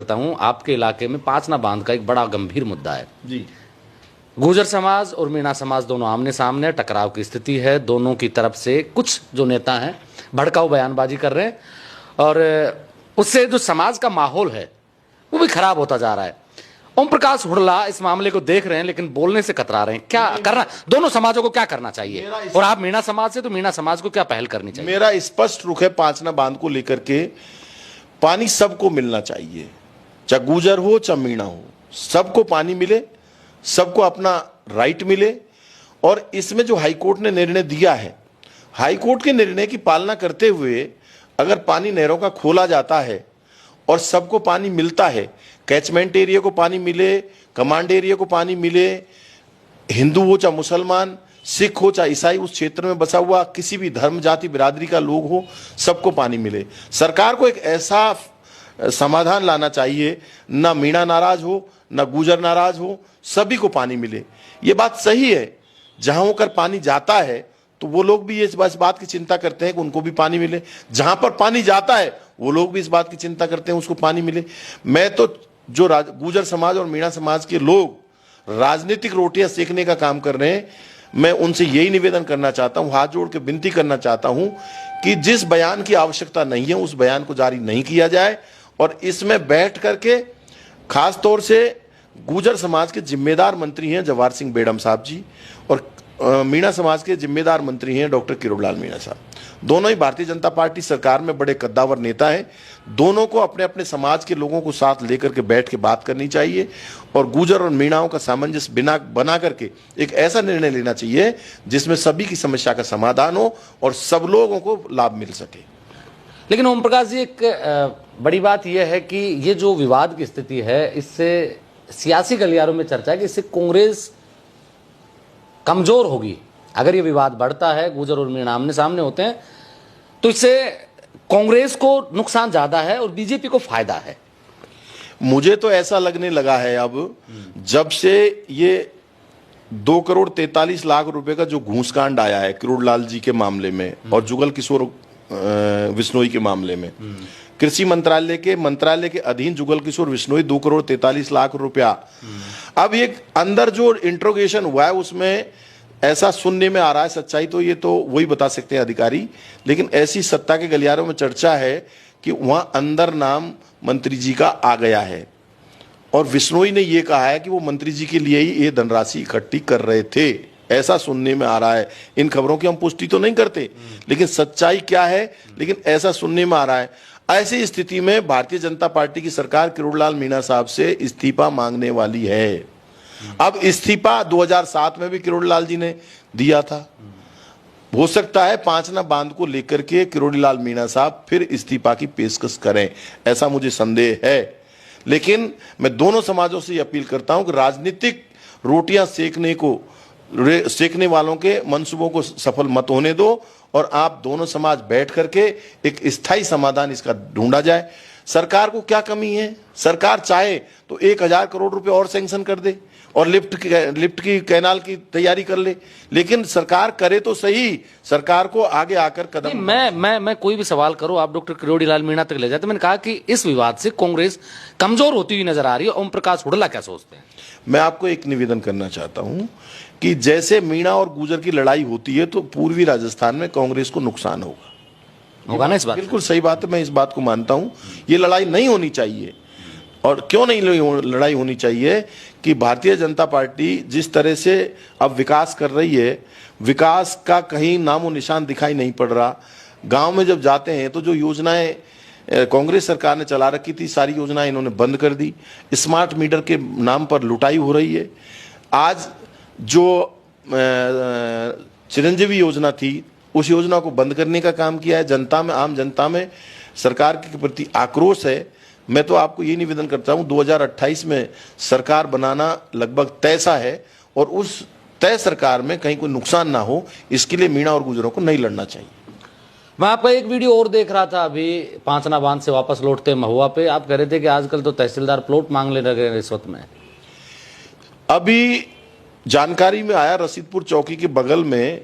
करता हूं, आपके इलाके में पांचना बांध का एक बड़ा गंभीर मुद्दा है जी। गुर्जर समाज और मीणा समाज दोनों आमने सामने, टकराव की स्थिति है। दोनों की तरफ से कुछ जो नेता हैं भड़काऊ बयानबाजी कर रहे हैं और उससे जो समाज का माहौल है वो भी खराब होता जा रहा है। ओम प्रकाश हुड्डा इस मामले को देख रहे हैं लेकिन बोलने से कतरा रहे हैं। क्या करना, दोनों समाजों को क्या करना चाहिए? और आप मीणा समाज से, तो मीणा समाज को क्या पहल करनी चाहिए? मेरा स्पष्ट रुख है पांचना बांध को लेकर के। पानी सबको मिलना चाहिए, चाहे गुर्जर हो चाहे मीणा हो, सबको पानी मिले, सबको अपना राइट मिले। और इसमें जो हाईकोर्ट ने निर्णय दिया है, हाईकोर्ट के निर्णय की पालना करते हुए अगर पानी नहरों का खोला जाता है और सबको पानी मिलता है, कैचमेंट एरिया को पानी मिले, कमांड एरिया को पानी मिले, हिंदू हो चाहे मुसलमान, सिख हो चाहे ईसाई, उस क्षेत्र में बसा हुआ किसी भी धर्म जाति बिरादरी का लोग हो, सबको पानी मिले। सरकार को एक ऐसा समाधान लाना चाहिए, ना मीणा नाराज हो ना गुर्जर नाराज हो, सभी को पानी मिले। ये बात सही है, जहां होकर पानी जाता है तो वो लोग भी इस बात की चिंता करते हैं कि उनको भी पानी मिले, जहां पर पानी जाता है वो लोग भी इस बात की चिंता करते हैं उसको पानी मिले। मैं तो जो गुर्जर समाज और मीणा समाज के लोग राजनीतिक रोटियां सेकने का काम कर रहे हैं, मैं उनसे यही निवेदन करना चाहता हूं, हाथ जोड़ के विनती करना चाहता हूं कि जिस बयान की आवश्यकता नहीं है उस बयान को जारी नहीं किया जाए। और इसमें बैठ करके खास तौर से गुर्जर समाज के जिम्मेदार मंत्री हैं जवाहर सिंह बेडम साहब जी, और मीणा समाज के जिम्मेदार मंत्री हैं डॉक्टर किरोड़ीलाल मीणा साहब। दोनों ही भारतीय जनता पार्टी सरकार में बड़े कद्दावर नेता हैं। दोनों को अपने अपने समाज के लोगों को साथ लेकर के बैठ के बात करनी चाहिए और गुर्जर और मीणाओं का सामंजस्य बना करके एक ऐसा निर्णय लेना चाहिए जिसमें सभी की समस्या का समाधान हो और सब लोगों को लाभ मिल सके। लेकिन ओम प्रकाश जी, एक बड़ी बात यह है कि ये जो विवाद की स्थिति है, इससे सियासी गलियारों में चर्चा है कि इससे कांग्रेस कमजोर होगी। अगर ये विवाद बढ़ता है, गुर्जर और मीणा आमने सामने होते हैं, तो इससे कांग्रेस को नुकसान ज्यादा है और बीजेपी को फायदा है। मुझे तो ऐसा लगने लगा है अब, जब से ये 2,43,00,000 रुपए का जो घूसकांड आया है किरोड़ीलाल जी के मामले में और जुगल किशोर विश्नोई के मामले में, कृषि मंत्रालय के अधीन जुगल किशोर विश्नोई 2,43,00,000 रुपया। अब ये अंदर जो इंट्रोगेशन हुआ है उसमें ऐसा सुनने में आ रहा है, सच्चाई तो ये तो वही बता सकते हैं अधिकारी, लेकिन ऐसी सत्ता के गलियारों में चर्चा है कि वहां अंदर नाम मंत्री जी का आ गया है और विश्नोई ने ये कहा है कि वो मंत्री जी के लिए ही ये धनराशि इकट्ठी कर रहे थे। ऐसा सुनने में आ रहा है। इन खबरों की हम पुष्टि तो नहीं करते, लेकिन सच्चाई क्या है, लेकिन ऐसा सुनने में आ रहा है। ऐसी स्थिति में भारतीय जनता पार्टी की सरकार किरोड़ीलाल मीणा साहब से इस्तीफा मांगने वाली है। अब इस्तीफा 2007 में भी किरोड़ीलाल जी ने दिया था। हो सकता है पांचना बांध को लेकर के किरोड़ीलाल मीणा साहब फिर इस्तीफा की पेशकश करें, ऐसा मुझे संदेह है। लेकिन मैं दोनों समाजों से अपील करता हूं कि राजनीतिक रोटियां सेकने वालों के मंसूबों को सफल मत होने दो और आप दोनों समाज बैठ करके एक स्थायी समाधान इसका ढूंढा जाए। सरकार को क्या कमी है? सरकार चाहे तो 1,000 करोड़ रुपए और सैंक्शन कर दे और लिफ्ट की कैनाल की तैयारी कर ले, लेकिन सरकार करे तो सही। सरकार को आगे आकर कदम। मैं कोई भी सवाल करूं, आप डॉक्टर किरोड़ीलाल मीणा तक ले जाते। मैंने कहा कि इस विवाद से कांग्रेस कमजोर होती हुई नजर आ रही है। ओम प्रकाश हुड्डा क्या सोचते हैं? मैं आपको एक निवेदन करना चाहता हूं कि जैसे मीणा और गुर्जर की लड़ाई होती है तो पूर्वी राजस्थान में कांग्रेस को नुकसान होगा ना। इस बात बिल्कुल सही बात है, मैं इस बात को मानता हूं। ये लड़ाई नहीं होनी चाहिए। और क्यों नहीं लड़ाई होनी चाहिए कि भारतीय जनता पार्टी जिस तरह से अब विकास कर रही है, विकास का कहीं नामो निशान दिखाई नहीं पड़ रहा। गांव में जब जाते हैं तो जो योजनाएं कांग्रेस सरकार ने चला रखी थी, सारी योजनाएं इन्होंने बंद कर दी। स्मार्ट मीटर के नाम पर लुटाई हो रही है। आज जो चिरंजीवी योजना थी उस योजना को बंद करने का काम किया है। जनता में, आम जनता में सरकार के प्रति आक्रोश है। मैं तो आपको ये निवेदन करता हूं 2028 में सरकार बनाना लगभग तय सा है और उस तय सरकार में कहीं कोई नुकसान ना हो, इसके लिए मीणा और गुर्जरों को नहीं लड़ना चाहिए। मैं आपका एक वीडियो और देख रहा था अभी पांचना बांध से वापस लौटते महुआ पे। आप कह रहे थे कि आजकल तो तहसीलदार प्लॉट मांग ले रहे हैं रिश्वत में। अभी जानकारी में आया रसीदपुर चौकी के बगल में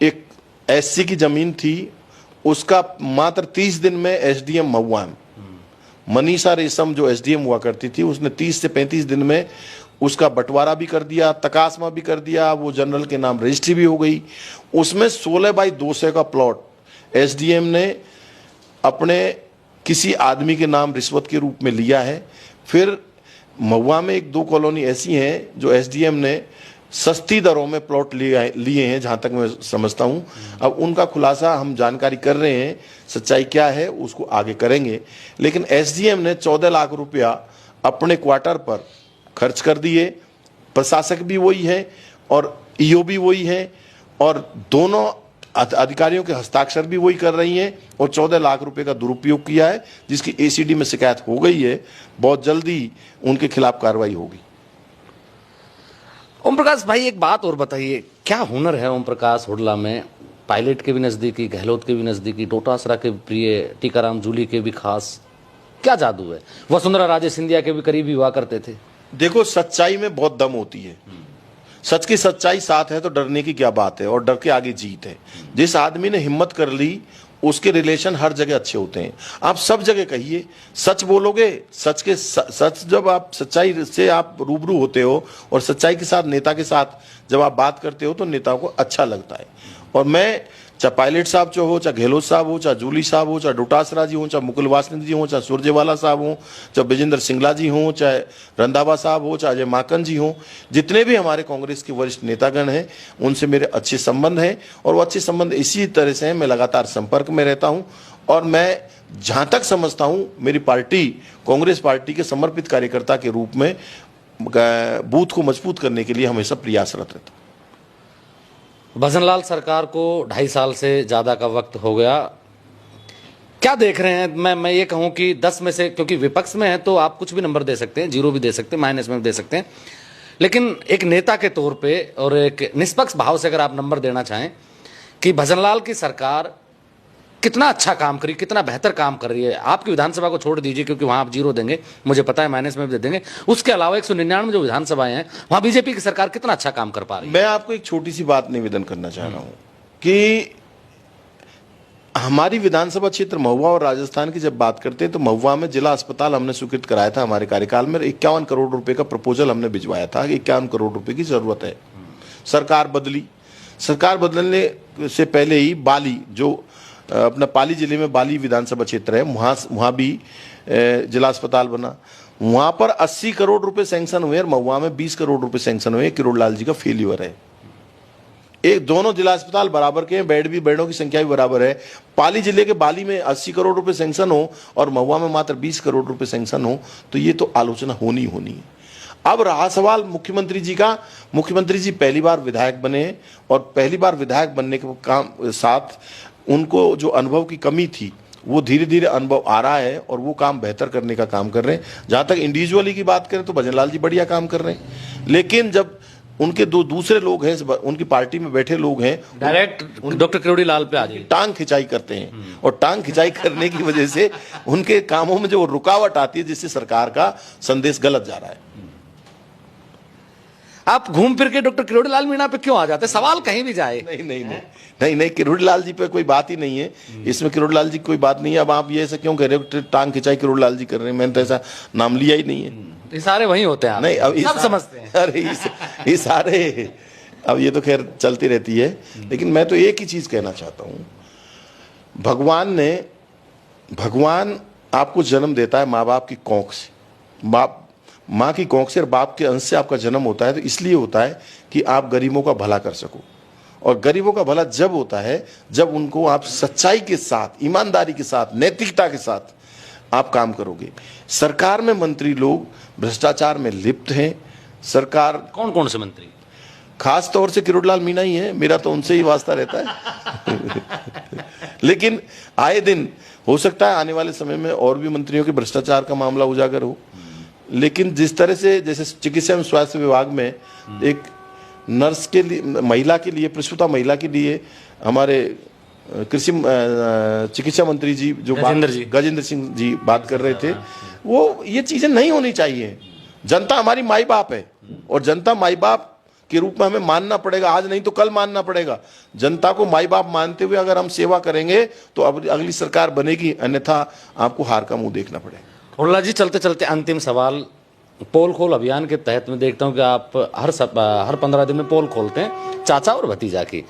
एक एससी की जमीन थी, उसका मात्र 30 दिन में एसडीएम महुआ मनीषा रेशम जो एसडीएम हुआ करती थी, उसने 30 से 35 दिन में उसका बंटवारा भी कर दिया, तकासमा भी कर दिया, वो जनरल के नाम रजिस्ट्री भी हो गई। उसमें 16/200 का प्लॉट एसडीएम ने अपने किसी आदमी के नाम रिश्वत के रूप में लिया है। फिर महुआ में 1-2 कॉलोनी ऐसी हैं जो एसडीएम ने सस्ती दरों में प्लॉट लिए हैं, जहां तक मैं समझता हूं। अब उनका खुलासा हम जानकारी कर रहे हैं, सच्चाई क्या है उसको आगे करेंगे। लेकिन एसडीएम ने 14 लाख रुपया अपने क्वार्टर पर खर्च कर दिए। प्रशासक भी वही है और ईओ भी वही है और दोनों अधिकारियों के हस्ताक्षर भी वही कर रही हैं और 14 लाख रुपए का दुरुपयोग किया है, जिसकी एसीडी में शिकायत हो गई है। बहुत जल्दी उनके खिलाफ कार्रवाई होगी। ओम प्रकाश भाई, एक बात और बताइए, क्या हुनर है ओम प्रकाश हुडला में? पायलट के भी नजदीकी, गहलोत के भी नजदीकी, डोटासरा के प्रिय, टीकाराम जूली के भी खास, क्या जादू है? वसुंधरा राजे सिंधिया के भी करीबी हुआ करते थे। देखो, सच्चाई में बहुत दम होती है। सच की सच्चाई साथ है तो डरने की क्या बात है, और डर के आगे जीत है। जिस आदमी ने हिम्मत कर ली उसके रिलेशन हर जगह अच्छे होते हैं। आप सब जगह कहिए, सच बोलोगे, सच जब आप सच्चाई से आप रूबरू होते हो और सच्चाई के साथ नेता के साथ जब आप बात करते हो तो नेताओं को अच्छा लगता है। और मैं चाहे पायलट साहब जो हो, चाहे गहलोत साहब हो, चाहे जूली साहब हो, चाहे डोटासरा जी हो, चाहे मुकुल वासनिक जी हो, चाहे सुरजेवाला साहब हो, चाहे विजेंद्र सिंगला जी हो, चाहे रंधावा साहब हो, चाहे अजय माकन जी हो, जितने भी हमारे कांग्रेस के वरिष्ठ नेतागण हैं उनसे मेरे अच्छे संबंध हैं। और वो अच्छे संबंध इसी तरह से हैं, मैं लगातार संपर्क में रहता हूं। और मैं जहां तक समझता हूं, मेरी पार्टी कांग्रेस पार्टी के समर्पित कार्यकर्ता के रूप में बूथ को मजबूत करने के लिए हमेशा प्रयासरत रहता हूं। भजनलाल सरकार को 2.5 साल से ज्यादा का वक्त हो गया, क्या देख रहे हैं? मैं ये कहूं कि 10 में से, क्योंकि विपक्ष में है तो आप कुछ भी नंबर दे सकते हैं, 0 भी दे सकते हैं, माइनस में भी दे सकते हैं, लेकिन एक नेता के तौर पे और एक निष्पक्ष भाव से अगर आप नंबर देना चाहें कि भजनलाल की सरकार कितना अच्छा काम करी, कितना बेहतर काम कर रही है, आपकी विधानसभा को छोड़ दीजिए क्योंकि वहां आप 0 देंगे, मुझे पता है, माइनस में भी दे देंगे, उसके अलावा 199 जो विधानसभाएं हैं वहां बीजेपी की सरकार कितना अच्छा काम कर पा रही है? मैं आपको एक छोटी सी बात निवेदन करना चाह रहा हूं कि हमारी विधानसभा क्षेत्र महुआ और राजस्थान की जब बात करते हैं तो महुआ में जिला अस्पताल हमने स्वीकृत कराया था हमारे कार्यकाल में। 51 करोड़ रुपए का प्रपोजल हमने भिजवाया था कि 51 करोड़ रुपए की जरूरत है। सरकार बदली, सरकार बदलने से पहले ही बाली, जो अपना पाली जिले में बाली विधानसभा क्षेत्र है, वहां भी जिला अस्पताल बना। वहां पर 80 करोड़ रुपए सैंक्शन हुए और महुआ में 20 करोड़ रुपए सैंक्शन हुए। किरोड़ लाल जी का फेल्यूर है। एक दोनों जिला अस्पताल बराबर के हैं, बेडों की संख्या भी बराबर है। पाली जिले के बाली में 80 करोड़ रुपए सैंक्शन हो और महुआ में मात्र 20 करोड़ रुपए सैंक्शन हो, तो ये तो आलोचना होनी है। अब रहा सवाल मुख्यमंत्री जी का। मुख्यमंत्री जी पहली बार विधायक बने और पहली बार विधायक बनने के काम साथ उनको जो अनुभव की कमी थी वो धीरे धीरे अनुभव आ रहा है और वो काम बेहतर करने का काम कर रहे हैं। जहां तक इंडिविजुअली की बात करें तो भजनलाल जी बढ़िया काम कर रहे हैं, लेकिन जब उनके दो दूसरे लोग हैं, उनकी पार्टी में बैठे लोग हैं, डायरेक्ट डॉक्टर किरोड़ी लाल पे आ जाइए, टांग खिंचाई करते हैं और टांग खिंचाई करने की वजह से उनके कामों में जो रुकावट आती है, जिससे सरकार का संदेश गलत जा रहा है। आप घूम फिर के डॉक्टर किरोड़ी लाल मीणा पे क्यों आ जाते? सवाल कहीं भी जाए। नहीं, किरोड़ी लाल जी पे कोई बात ही नहीं है। इसमें किरोड़ी लाल जी की कोई बात नहीं है। अब आप ये ऐसा क्यों कह रहे हो? टांग खिंचाई किरोड़ी लाल जी कर रहे हैं, मैंने तो ऐसा नाम लिया ही नहीं है। ये सारे वहीं होते हैं, नहीं, अब सब समझते हैं। अरे ये सारे, अब ये तो खैर चलती रहती है, लेकिन मैं तो एक ही चीज कहना चाहता हूं। भगवान आपको जन्म देता है माँ बाप की कोख से, माँ की कोख से और बाप के अंश से आपका जन्म होता है। तो इसलिए होता है कि आप गरीबों का भला कर सको, और गरीबों का भला जब होता है जब उनको आप सच्चाई के साथ, ईमानदारी के साथ, नैतिकता के साथ आप काम करोगे। सरकार में मंत्री लोग भ्रष्टाचार में लिप्त हैं। सरकार, कौन कौन से मंत्री? खास तौर से किरोड़ी लाल मीणा ही है, मेरा तो उनसे ही वास्ता रहता है। लेकिन आए दिन हो सकता है आने वाले समय में और भी मंत्रियों के भ्रष्टाचार का मामला उजागर हो। लेकिन जिस तरह से, जैसे चिकित्सा एवं स्वास्थ्य विभाग में एक नर्स के लिए, महिला के लिए, प्रसूता महिला के लिए हमारे कृषि चिकित्सा मंत्री जी जो गजेंद्र सिंह जी बात कर रहे थे, वो ये चीजें नहीं होनी चाहिए। जनता हमारी माई बाप है और जनता माई बाप के रूप में हमें मानना पड़ेगा, आज नहीं तो कल मानना पड़ेगा। जनता को माई बाप मानते हुए अगर हम सेवा करेंगे तो अब अगली सरकार बनेगी, अन्यथा आपको हार का मुंह देखना पड़ेगा। हुल्ला जी, चलते चलते अंतिम सवाल, पोल खोल अभियान के तहत मैं देखता हूं कि आप हर 15 दिन में पोल खोलते हैं चाचा और भतीजा की।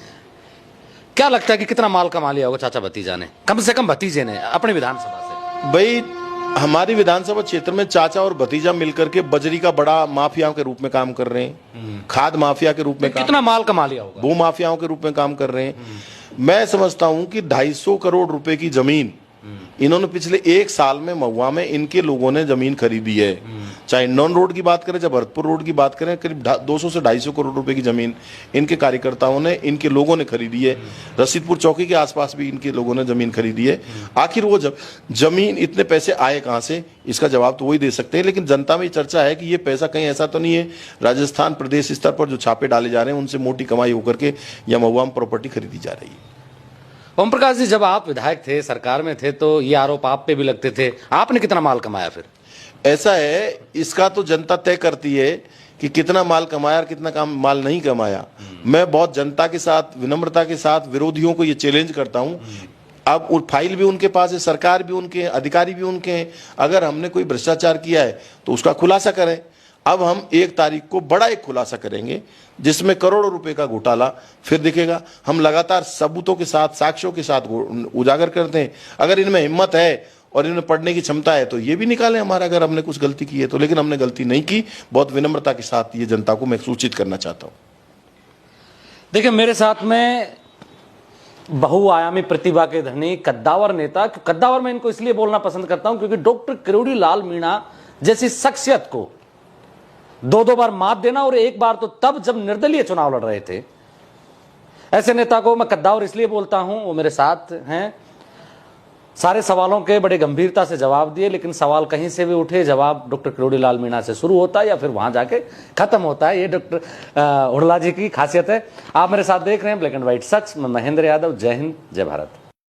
क्या लगता है कि कितना माल कमा लिया होगा चाचा भतीजा ने, कम से कम भतीजे ने, अपनी विधानसभा से? भाई हमारी विधानसभा क्षेत्र में चाचा और भतीजा मिलकर के बजरी का बड़ा माफिया के रूप में काम कर रहे हैं, खाद माफिया के रूप में कितना माल कमा लिया होगा, भू माफियाओं के रूप में काम कर रहे हैं। मैं समझता हूं कि 250 करोड़ रुपए की जमीन इन्होंने पिछले 1 साल में महुआ में इनके लोगों ने जमीन खरीदी है। चाहे नॉन रोड की बात करें, चाहे भरतपुर रोड की बात करें, करीब 200 से 250 करोड़ रुपए की जमीन इनके कार्यकर्ताओं ने, इनके लोगों ने खरीदी है। रसीदपुर चौकी के आसपास भी इनके लोगों ने जमीन खरीदी है। आखिर वो जमीन इतने पैसे आए कहां से, इसका जवाब तो वही दे सकते हैं। लेकिन जनता में चर्चा है कि ये पैसा कहीं ऐसा तो नहीं है राजस्थान प्रदेश स्तर पर जो छापे डाले जा रहे हैं उनसे मोटी कमाई होकर के या महुआ में प्रॉपर्टी खरीदी जा रही है। ओम प्रकाश जी, जब आप विधायक थे, सरकार में थे, तो ये आरोप आप पे भी लगते थे। आपने कितना माल कमाया फिर? ऐसा है, इसका तो जनता तय करती है कि कितना माल कमाया और कितना माल नहीं कमाया। मैं बहुत जनता के साथ, विनम्रता के साथ विरोधियों को ये चैलेंज करता हूं। अब फाइल भी उनके पास है, सरकार भी उनके, अधिकारी भी उनके हैं। अगर हमने कोई भ्रष्टाचार किया है तो उसका खुलासा करें। अब हम 1 तारीख को बड़ा एक खुलासा करेंगे जिसमें करोड़ों रुपए का घोटाला फिर दिखेगा। हम लगातार सबूतों के साथ, साक्ष्यों के साथ उजागर करते हैं। अगर इनमें हिम्मत है और इनमें पढ़ने की क्षमता है तो ये भी निकालें हमारा, अगर हमने कुछ गलती की है तो। लेकिन हमने गलती नहीं की। बहुत विनम्रता के साथ ये जनता को मैं सूचित करना चाहता हूं। देखिए, मेरे साथ में बहुआयामी प्रतिभा के धनी कद्दावर नेता, कद्दावर मैं इनको इसलिए बोलना पसंद करता हूं क्योंकि डॉक्टर किरोड़ी लाल मीणा जैसी शख्सियत को 2 बार मात देना, और 1 बार तो तब जब निर्दलीय चुनाव लड़ रहे थे, ऐसे नेता को मैं कद्दावर इसलिए बोलता हूं। वो मेरे साथ हैं, सारे सवालों के बड़े गंभीरता से जवाब दिए, लेकिन सवाल कहीं से भी उठे, जवाब डॉक्टर किरोड़ी लाल मीणा से शुरू होता है या फिर वहां जाके खत्म होता है। ये डॉक्टर हुल्ला जी की खासियत है। आप मेरे साथ देख रहे हैं ब्लैक एंड व्हाइट सच। मैं महेंद्र यादव। जय हिंद, जय भारत।